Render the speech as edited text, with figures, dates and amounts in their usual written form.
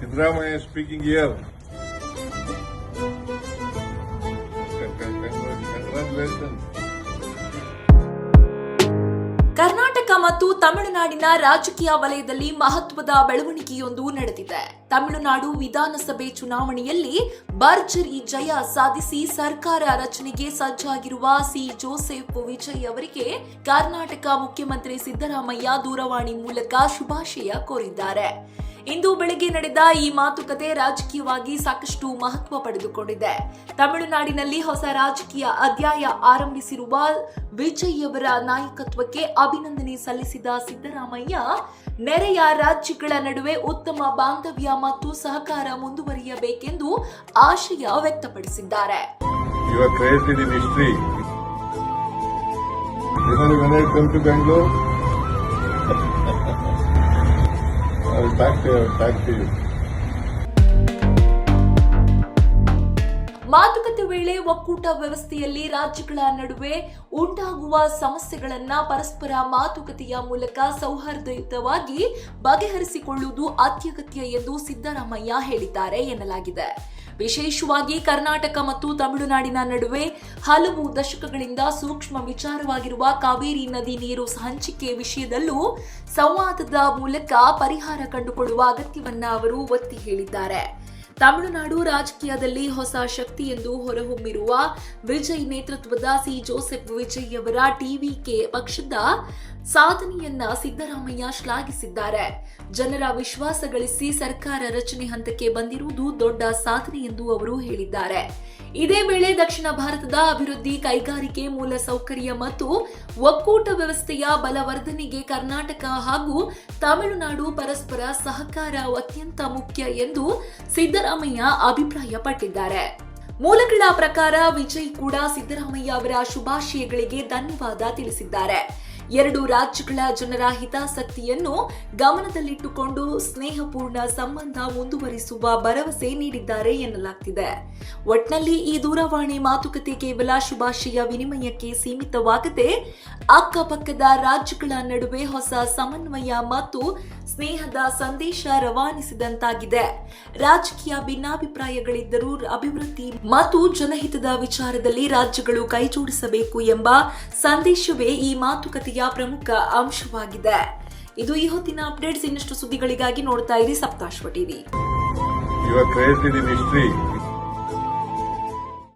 Siddaramaiah speaking here. Congratulations. Karnataka ಮತ್ತು ತಮಿಳುನಾಡಿನ ರಾಜಕೀಯ ವಲಯದಲ್ಲಿ ಮಹತ್ವದ ಬೆಳವಣಿಗೆಯೊಂದು ನಡೆದಿದೆ. ತಮಿಳುನಾಡು ವಿಧಾನಸಭೆ ಚುನಾವಣೆಯಲ್ಲಿ ಭರ್ಜರಿ ಜಯ ಸಾಧಿಸಿ ಸರ್ಕಾರ ರಚನೆಗೆ ಸಜ್ಜಾಗಿರುವ ಸಿ ಜೋಸೆಫ್ ವಿಜಯ್ ಅವರಿಗೆ ಕರ್ನಾಟಕ ಮುಖ್ಯಮಂತ್ರಿ ಸಿದ್ದರಾಮಯ್ಯ ದೂರವಾಣಿ ಮೂಲಕ ಶುಭಾಶಯ ಕೋರಿದ್ದಾರೆ. ಇಂದು ಬೆಳಗ್ಗೆ ನಡೆದ ಈ ಮಾತುಕತೆ ರಾಜಕೀಯವಾಗಿ ಸಾಕಷ್ಟು ಮಹತ್ವ ಪಡೆದುಕೊಂಡಿದೆ. ತಮಿಳುನಾಡಿನಲ್ಲಿ ಹೊಸ ರಾಜಕೀಯ ಅಧ್ಯಾಯ ಆರಂಭಿಸಿರುವ ವಿಜಯ್ ಅವರ ನಾಯಕತ್ವಕ್ಕೆ ಅಭಿನಂದನೆ ಸಲ್ಲಿಸಿದ ಸಿದ್ದರಾಮಯ್ಯ ನೆರೆಯ ರಾಜ್ಯಗಳ ನಡುವೆ ಉತ್ತಮ ಬಾಂಧವ್ಯ ಮತ್ತು ಸಹಕಾರ ಮುಂದುವರಿಯಬೇಕೆಂದು ಆಶಯ ವ್ಯಕ್ತಪಡಿಸಿದ್ದಾರೆ. ಮಾತುಕತೆ ವೇಳೆ ಒಕ್ಕೂಟ ವ್ಯವಸ್ಥೆಯಲ್ಲಿ ರಾಜ್ಯಗಳ ನಡುವೆ ಉಂಟಾಗುವ ಸಮಸ್ಯೆಗಳನ್ನ ಪರಸ್ಪರ ಮಾತುಕತೆಯ ಮೂಲಕ ಸೌಹಾರ್ದಯುತವಾಗಿ ಬಗೆಹರಿಸಿಕೊಳ್ಳುವುದು ಅತ್ಯಗತ್ಯ ಎಂದು ಸಿದ್ದರಾಮಯ್ಯ ಹೇಳಿದ್ದಾರೆ ಎನ್ನಲಾಗಿದೆ. ವಿಶೇಷವಾಗಿ ಕರ್ನಾಟಕ ಮತ್ತು ತಮಿಳುನಾಡಿನ ನಡುವೆ ಹಲವು ದಶಕಗಳಿಂದ ಸೂಕ್ಷ್ಮ ವಿಚಾರವಾಗಿರುವ ಕಾವೇರಿ ನದಿ ನೀರು ಹಂಚಿಕೆ ವಿಷಯದಲ್ಲೂ ಸಂವಾದದ ಮೂಲಕ ಪರಿಹಾರ ಕಂಡುಕೊಳ್ಳುವ ಅಗತ್ಯವನ್ನ ಅವರು ಒತ್ತಿ ಹೇಳಿದ್ದಾರೆ. ತಮಿಳುನಾಡು ರಾಜಕೀಯದಲ್ಲಿ ಹೊಸ ಶಕ್ತಿ ಎಂದು ಹೊರಹೊಮ್ಮಿರುವ ವಿಜಯ್ ನೇತೃತ್ವದ ಸಿ ಜೋಸೆಫ್ ವಿಜಯ್ ಅವರ ಟಿವಿಕೆ ಪಕ್ಷದ ಸಾಧನೆಯನ್ನ ಸಿದ್ದರಾಮಯ್ಯ ಶ್ಲಾಘಿಸಿದ್ದಾರೆ. ಜನರ ವಿಶ್ವಾಸ ಗಳಿಸಿ ಸರ್ಕಾರ ರಚನೆ ಹಂತಕ್ಕೆ ಬಂದಿರುವುದು ದೊಡ್ಡ ಸಾಧನೆ ಎಂದು ಅವರು ಹೇಳಿದ್ದಾರೆ. ಇದೇ ವೇಳೆ ದಕ್ಷಿಣ ಭಾರತದ ಅಭಿವೃದ್ಧಿ, ಕೈಗಾರಿಕೆ, ಮೂಲಸೌಕರ್ಯ ಮತ್ತು ಒಕ್ಕೂಟ ವ್ಯವಸ್ಥೆಯ ಬಲವರ್ಧನೆಗೆ ಕರ್ನಾಟಕ ಹಾಗೂ ತಮಿಳುನಾಡು ಪರಸ್ಪರ ಸಹಕಾರ ಅತ್ಯಂತ ಮುಖ್ಯ ಎಂದು ಸಿದ್ದರಾಮಯ್ಯ ಅಭಿಪ್ರಾಯಪಟ್ಟಿದ್ದಾರೆ. ಮೂಲಗಳ ಪ್ರಕಾರ ವಿಜಯ್ ಕೂಡ ಸಿದ್ದರಾಮಯ್ಯ ಅವರ ಶುಭಾಶಯಗಳಿಗೆ ಧನ್ಯವಾದ ತಿಳಿಸಿದ್ದಾರೆ. ಎರಡು ರಾಜ್ಯಗಳ ಜನರ ಹಿತಾಸಕ್ತಿಯನ್ನು ಗಮನದಲ್ಲಿಟ್ಟುಕೊಂಡು ಸ್ನೇಹಪೂರ್ಣ ಸಂಬಂಧ ಮುಂದುವರಿಸುವ ಭರವಸೆ ನೀಡಿದ್ದಾರೆ ಎನ್ನಲಾಗ್ತಿದೆ. ಒಟ್ನಲ್ಲಿ ಈ ದೂರವಾಣಿ ಮಾತುಕತೆ ಕೇವಲ ಶುಭಾಶಯ ವಿನಿಮಯಕ್ಕೆ ಸೀಮಿತವಾಗದೆ ಅಕ್ಕಪಕ್ಕದ ರಾಜ್ಯಗಳ ನಡುವೆ ಹೊಸ ಸಮನ್ವಯ ಮತ್ತು ಸ್ನೇಹದ ಸಂದೇಶ ರವಾನಿಸಿದಂತಾಗಿದೆ. ರಾಜಕೀಯ ಭಿನ್ನಾಭಿಪ್ರಾಯಗಳಿದ್ದರೂ ಅಭಿವೃದ್ಧಿ ಮತ್ತು ಜನಹಿತದ ವಿಚಾರದಲ್ಲಿ ರಾಜ್ಯಗಳು ಕೈಜೋಡಿಸಬೇಕು ಎಂಬ ಸಂದೇಶವೇ ಈ ಮಾತುಕತೆಯ ಪ್ರಮುಖ ಅಂಶವಾಗಿದೆ. ಇದು ಈ ಹೊತ್ತಿನ ಅಪ್ಡೇಟ್ಸ್. ಇನ್ನಷ್ಟು ಸುದ್ದಿಗಳಿಗಾಗಿ ನೋಡ್ತಾ ಇರಿ Saptashwa TV. You have created in history.